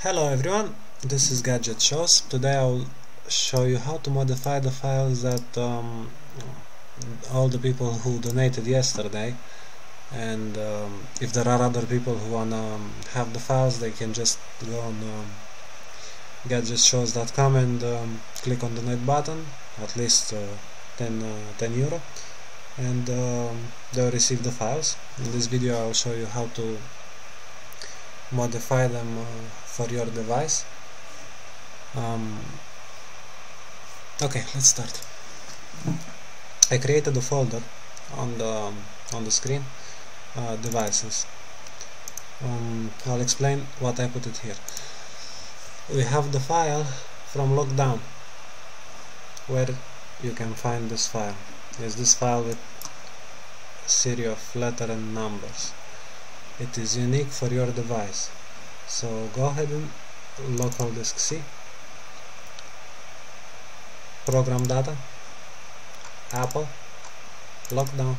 Hello everyone, this is Gadget Shows. Today I'll show you how to modify the files that all the people who donated yesterday, and if there are other people who wanna have the files, they can just go on gadgetshows.com and click on the donate button, at least 10 euro, and they'll receive the files. In this video I'll show you how to modify them for your device. Okay, let's start. I created a folder on the screen, devices. I'll explain what I put it here. We have the file from Lockdown, where you can find this file. It's this file with a series of letters and numbers. It is unique for your device. So go ahead and local disk C, program data, Apple, Lockdown,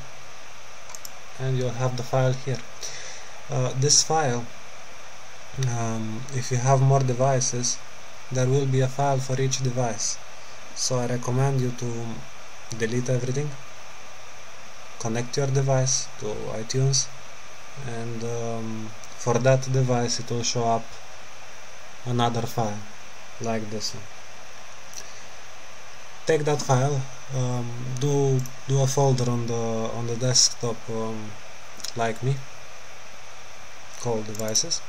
and you'll have the file here. This file, if you have more devices, there will be a file for each device. So I recommend you to delete everything, connect your device to iTunes, and for that device it will show up another file like this one. Take that file, do a folder on the desktop, like me, called devices,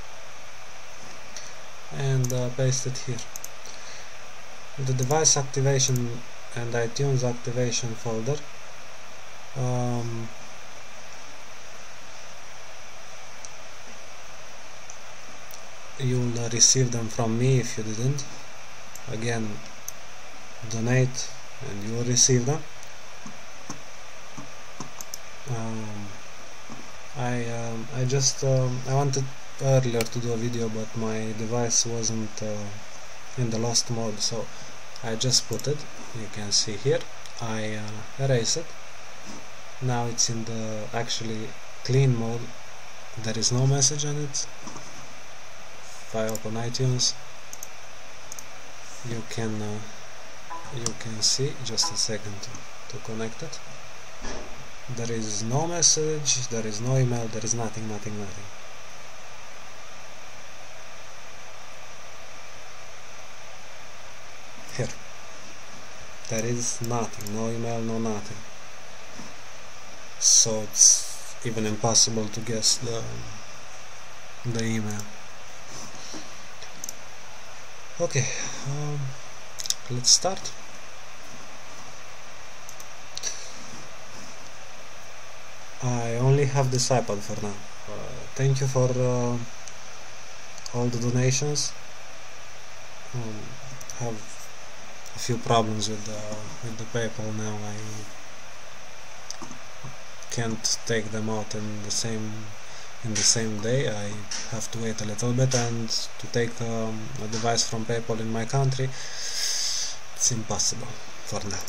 and paste it here. The device activation and iTunes activation folder, you'll receive them from me if you didn't. Again, donate and you will receive them. I wanted earlier to do a video, but my device wasn't in the lost mode, so I just put it. You can see here I erase it. Now it's in the actually clean mode. There is no message on it. If I open iTunes, you can see, just a second to connect it. There is no message, there is no email, there is nothing. Here, there is nothing, no email, no nothing. So it's even impossible to guess the email. Okay, let's start. I only have this iPad for now. Thank you for all the donations. I have a few problems with the PayPal now. I can't take them out in the same day. I have to wait a little bit, and to take a device from PayPal in my country, it's impossible for now.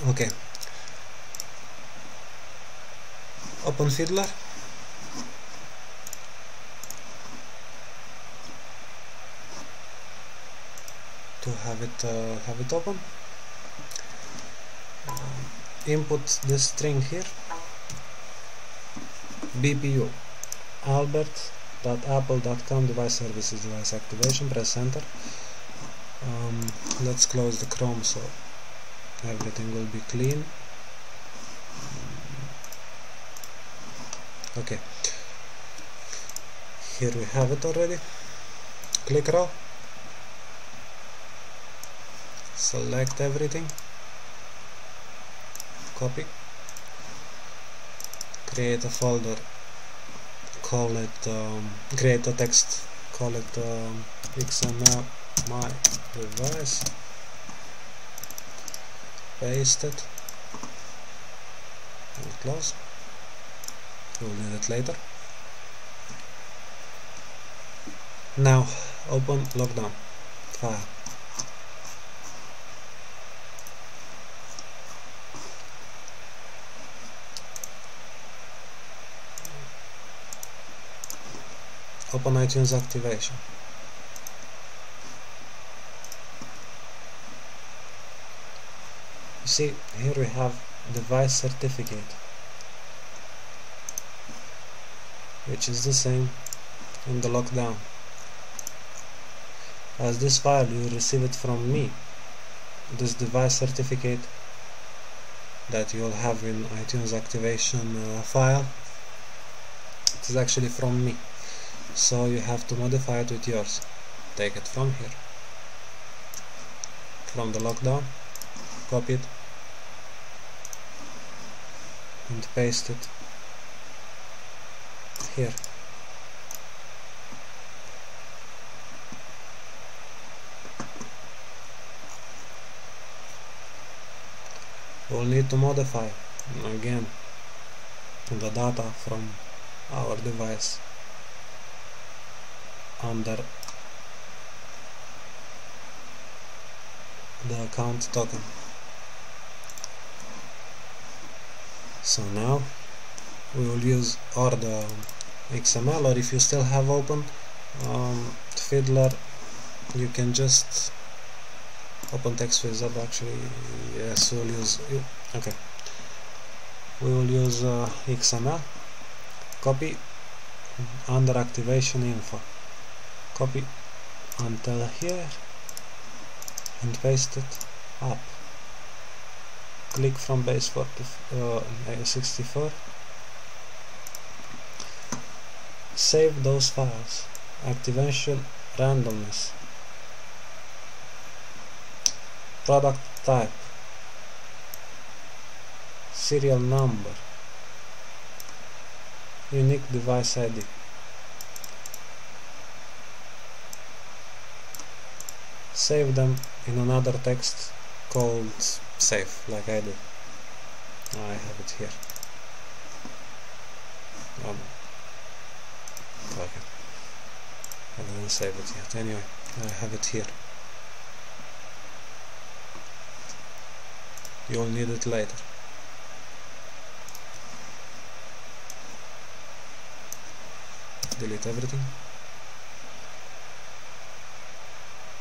Okay, open Fiddler. To have it open, input this string here, BPU albert.apple.com device services device activation. Press enter. Let's close the Chrome so everything will be clean. Okay, here we have it already. Click Raw, select everything, copy, create a folder, call it, create a text, call it XML my device, paste it, and close. We'll need it later. Now open Lockdown file. Open iTunes activation. You see, here we have device certificate, which is the same in the lockdown. As this file you receive it from me, this device certificate that you'll have in iTunes activation file, it is actually from me, so you have to modify it with yours. Take it from here, from the lockdown, copy it and paste it here. We'll need to modify again the data from our device under the account token. So now we will use or the XML, or if you still have open Fiddler, you can just open text wizard. Actually, yes, we'll use okay. We will use XML. Copy under activation info. Copy until here and paste it up. Click from base 64. Save those files. Activation randomness. Product type, serial number, unique device ID. Save them in another text called save, like I did. I have it here. Okay. I didn't save it yet. Anyway, I have it here. You'll need it later. Delete everything.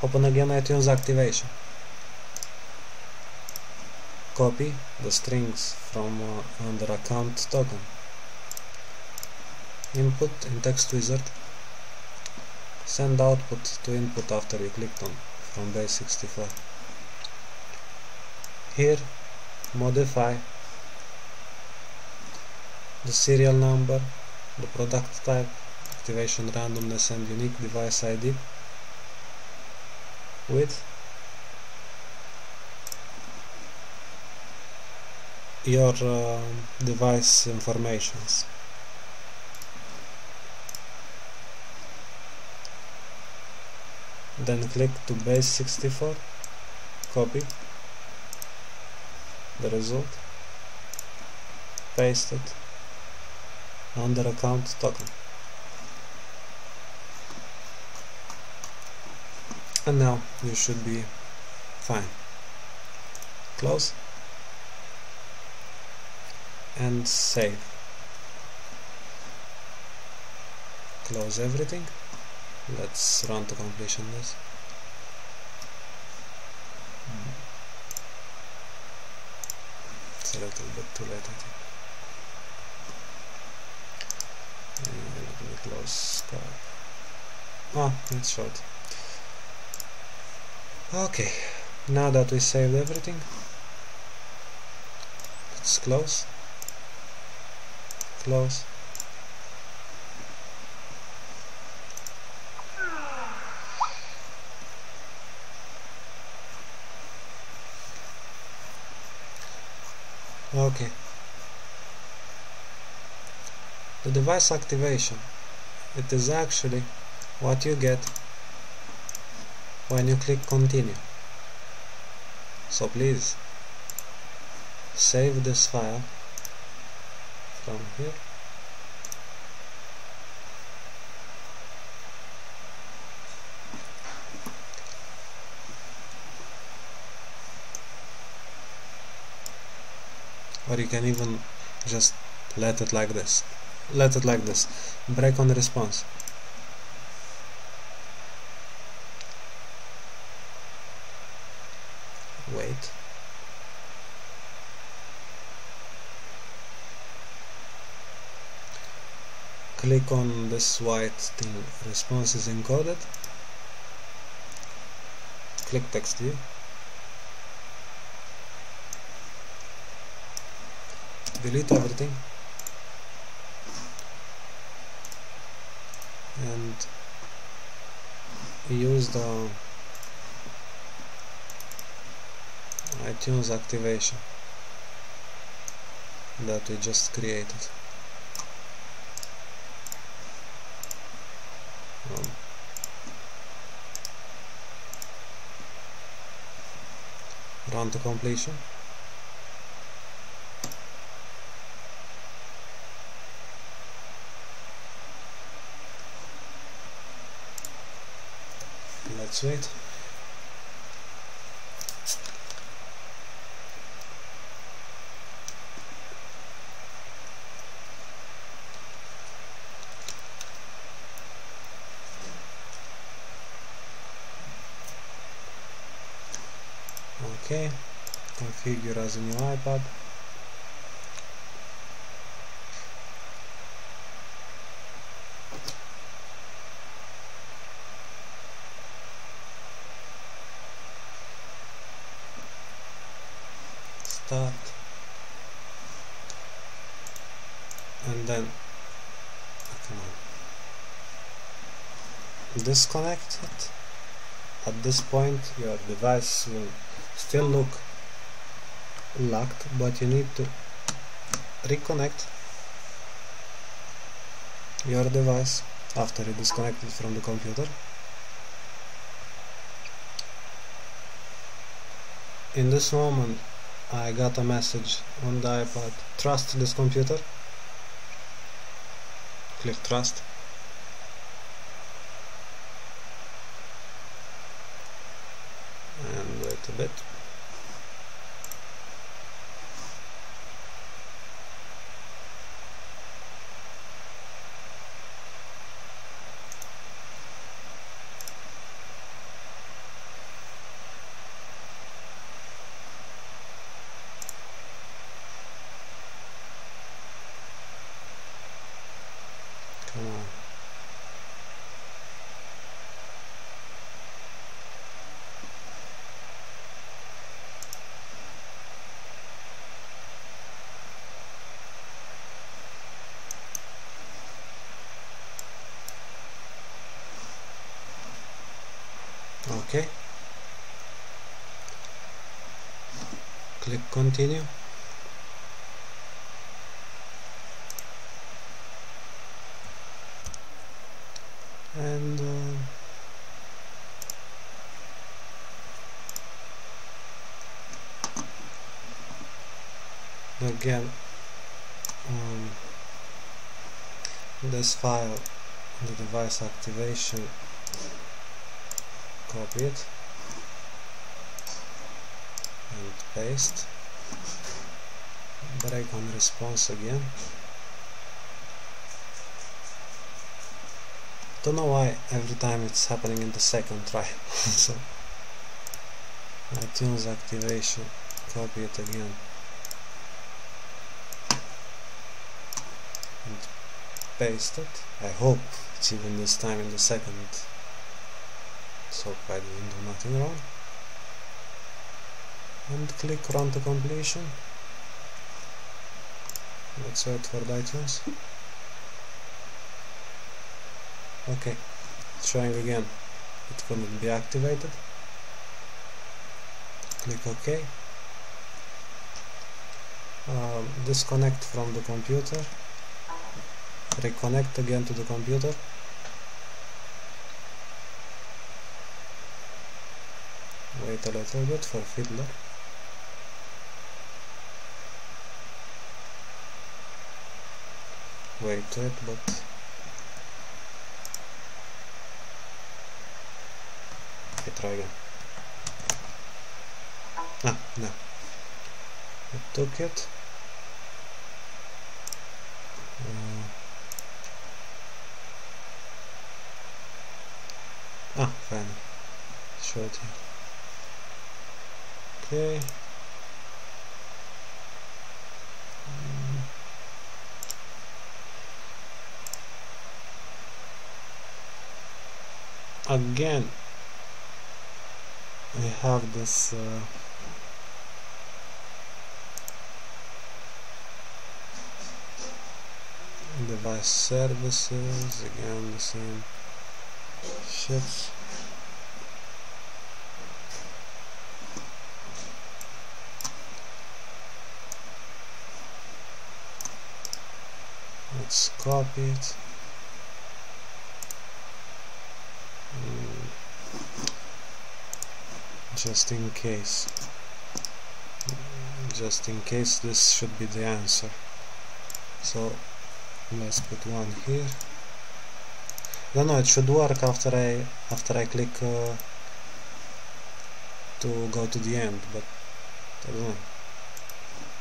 Open again iTunes activation. Copy the strings from under account token. Input in text wizard. Send output to input after you clicked on from base 64. Here modify the serial number, the product type, activation randomness and unique device ID with your device informations. Then click to base 64, copy the result, paste it under account token, and now you should be fine. Close and save. Close everything. Let's run to completion this. It's a little bit too late, I think. Let me close Skype. Ah, it's short. Okay, now that we saved everything, let's close. Close. Okay. The device activation, it is actually what you get when you click continue. So please save this file from here. Or you can even just let it like this. Let it like this. Break on response. Wait. click on this white thing, response is encoded, click text view, delete everything, and use the iTunes activation that we just created. Run to completion. Let's wait. Okay, configure as a new iPad. Start, and then disconnect it. At this point your device will still look locked, but you need to reconnect your device after you disconnect it from the computer. In this moment I got a message on the iPad, trust this computer. Click trust. And wait a bit. Come on. Okay. Click continue. And again this file, the device activation, copy it and paste, break on response again. Don't know why every time it's happening in the second try. So iTunes activation, copy it again and paste it. I hope it's even this time in the second, so I didn't do nothing wrong. And click run to completion. Let's wait for the iTunes. Okay, it's showing again it couldn't be activated. Click OK. Disconnect from the computer, reconnect again to the computer. Wait a little bit for Fiddler. Wait to it, but okay, try again. Ah, no. I took it. Fine. Show it here. Okay. again I have this device services, again the same shit. Let's copy it. Just in case this should be the answer. So let's put one here. I don't know, it should work after I click to go to the end, but I don't know.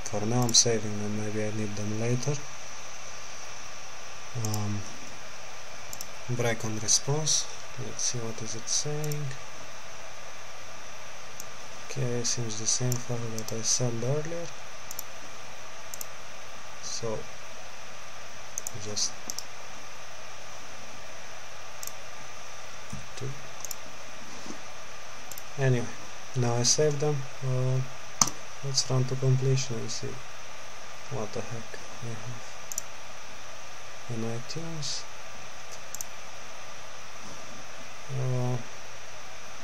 For now I'm saving them, maybe I need them later. Break on response. Let's see what is it saying. Okay, seems the same file that I sent earlier. So just two. Anyway, now I saved them. Let's run to completion and see what the heck I have in iTunes.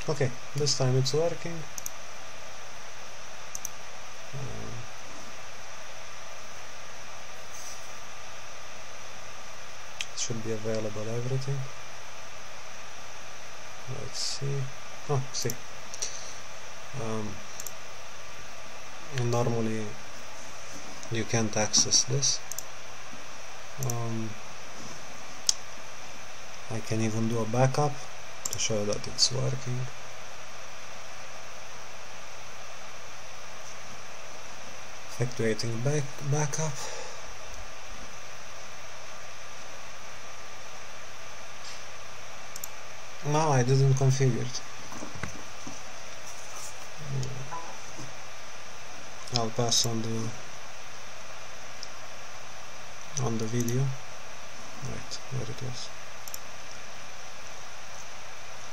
Okay, this time it's working. It should be available everything. Let's see. Oh, see. Normally you can't access this. I can even do a backup to show that it's working. Effectuating backup. No, I didn't configure it. I'll pass on the video. Right, where it was.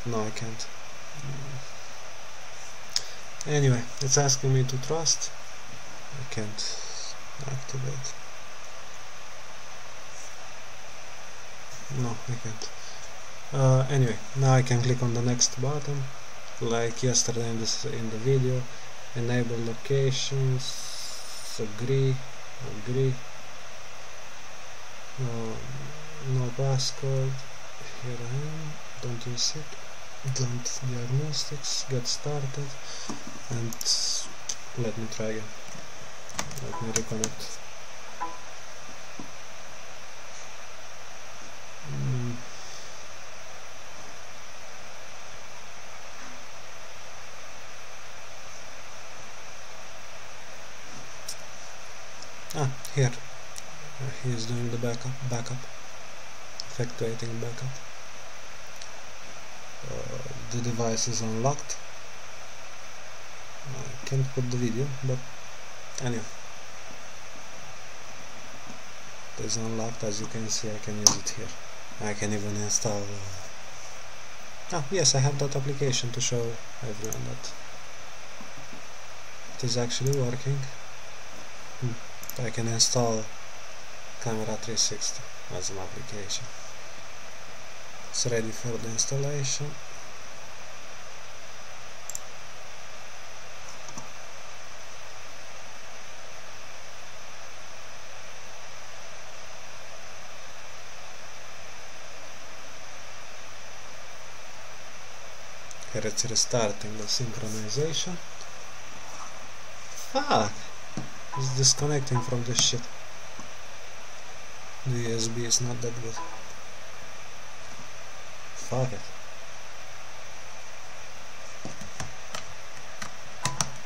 No, I can't. Anyway, it's asking me to trust. I can't activate. No, I can't. Anyway, now I can click on the next button, like yesterday in the video. Enable locations. Agree. No passcode. Here I am. Don't use it. Don't diagnostics. Get started. And let me try again. Let me reconnect. Here. He is doing the backup. Effectuating backup. The device is unlocked. I can't put the video, but anyway. It is unlocked, as you can see. I can use it here. I can even install yes, I have that application to show everyone that it is actually working. I can install Camera 360 as an application. It's ready for the installation. Here it's restarting the synchronization. Fuck! It's disconnecting from this shit. The USB is not that good. Fuck it.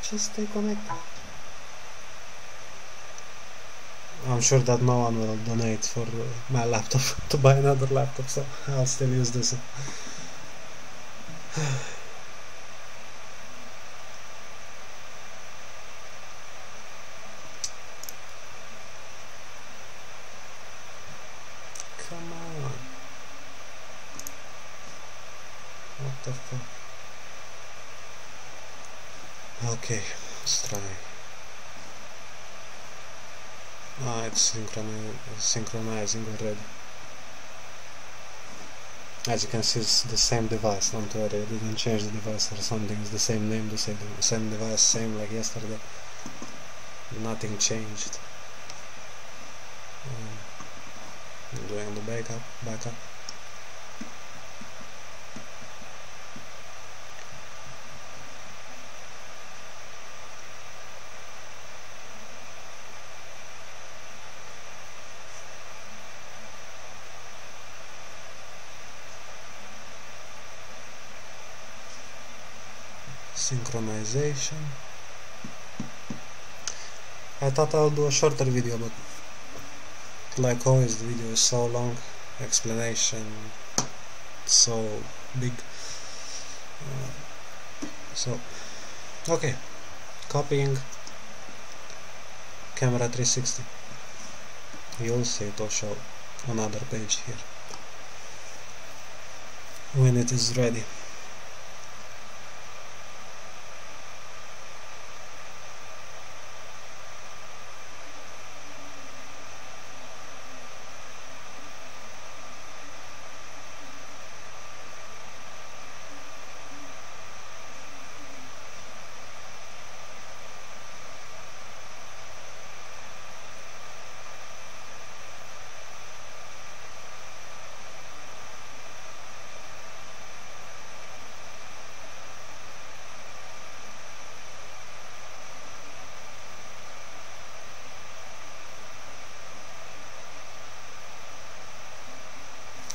Just stay connected. I'm sure that no one will donate for my laptop to buy another laptop, so I'll still use this one. Come on. What the fuck? Okay, let's try. It's synchronizing already. As you can see, it's the same device, don't worry, I didn't change the device or something, it's the same name, the same device, same like yesterday. Nothing changed. I'm doing the backup. Synchronization. I thought I'll do a shorter video, but like always the video is so long, explanation so big. So okay, copying camera 360. You'll see it will show another page here when it is ready.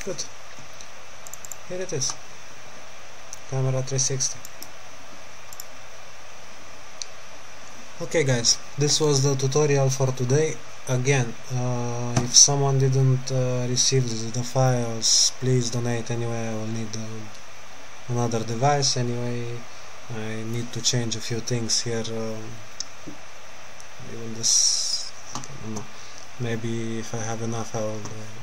Good. Here it is. Camera 360. Okay guys, this was the tutorial for today. Again, if someone didn't receive the files, please donate anyway. I will need another device anyway. I need to change a few things here. Even this, I don't know. Maybe if I have enough I will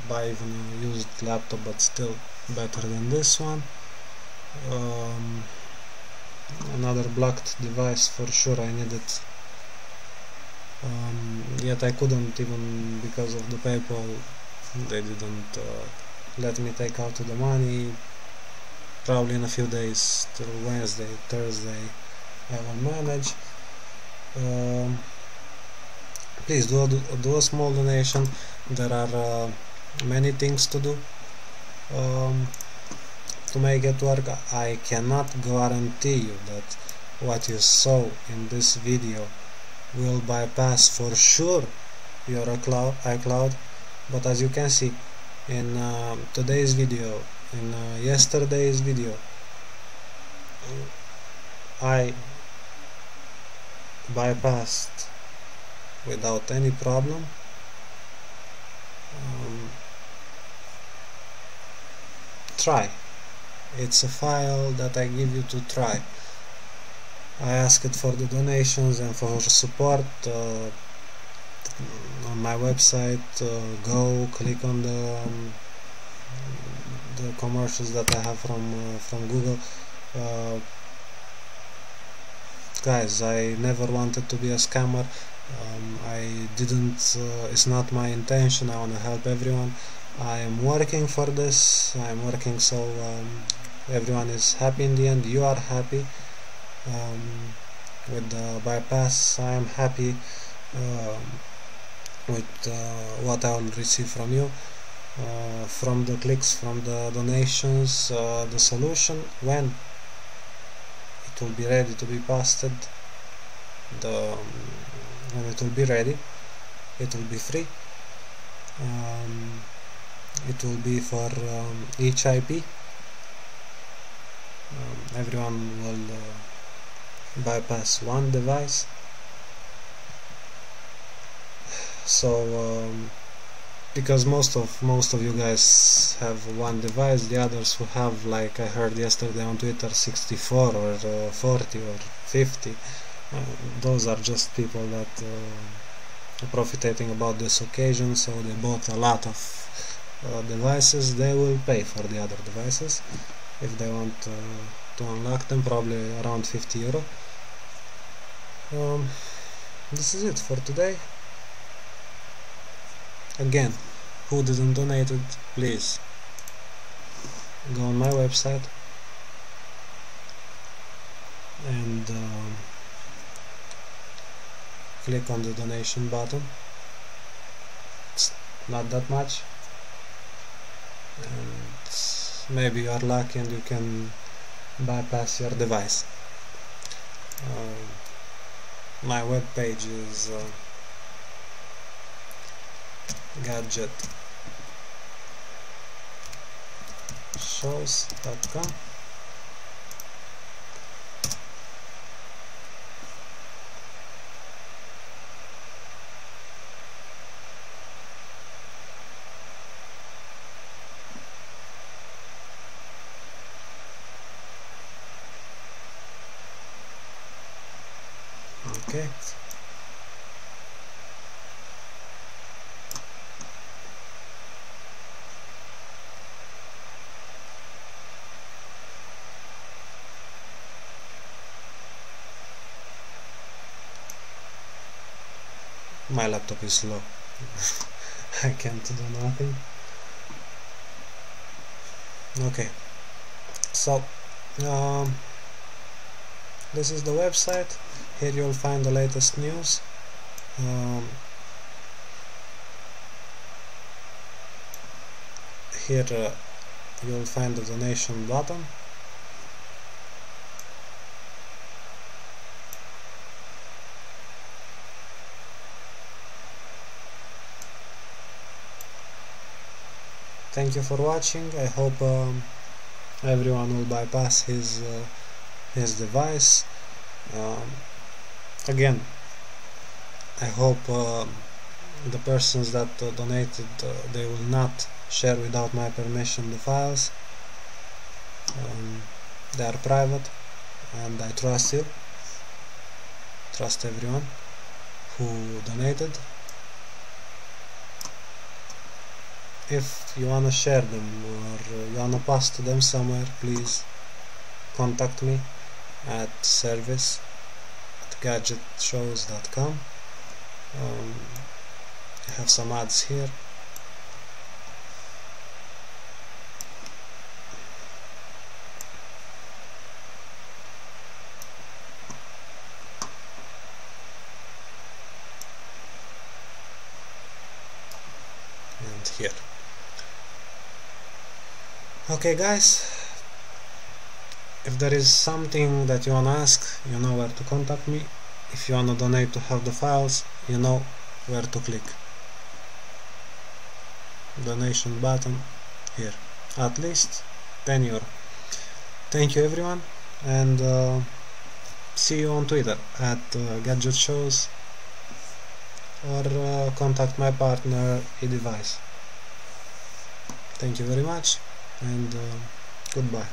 buy even a used laptop, but still better than this one. Another blocked device for sure I needed, yet I couldn't, even because of the PayPal. They didn't let me take out the money. Probably in a few days, till Wednesday, Thursday, I will manage. Please do a small donation. There are many things to do to make it work. I cannot guarantee you that what you saw in this video will bypass for sure your iCloud, but as you can see in today's video, in yesterday's video, I bypassed without any problem. Try. It's a file that I give you to try. I asked for the donations and for support on my website. Go click on the commercials that I have from Google. Guys, I never wanted to be a scammer. I didn't, it's not my intention. I want to help everyone. I am working for this. I am working so everyone is happy in the end. You are happy with the bypass. I am happy with what I will receive from you, from the clicks, from the donations. The solution, when it will be ready to be posted, when it will be ready, it will be free. It will be for each IP. Everyone will bypass one device. So because most of you guys have one device, the others who have, like I heard yesterday on Twitter, 64 or 40 or 50, those are just people that are profiting about this occasion, so they bought a lot of devices. They will pay for the other devices. if they want to unlock them, probably around 50 euro. This is it for today. Again, who didn't donate it, please go on my website and click on the donation button. It's not that much, and maybe you are lucky and you can bypass your device. My web page is gadgetshows.com. Okay. My laptop is slow. I can't do nothing. Okay, so this is the website. Here you'll find the latest news. Here you'll find the donation button. Thank you for watching. I hope everyone will bypass his device. Again, I hope the persons that donated, they will not share without my permission the files. They are private, and I trust you, trust everyone who donated. If you wanna share them or you wanna post them somewhere, please contact me at service@gadgetshows.com. I have some ads here. And here. Okay guys, if there is something that you wanna ask, you know where to contact me. If you wanna donate to have the files, you know where to click. Donation button here. At least 10 euro. Thank you everyone, and see you on Twitter at Gadget Shows, or contact my partner eDevice. Thank you very much, and goodbye.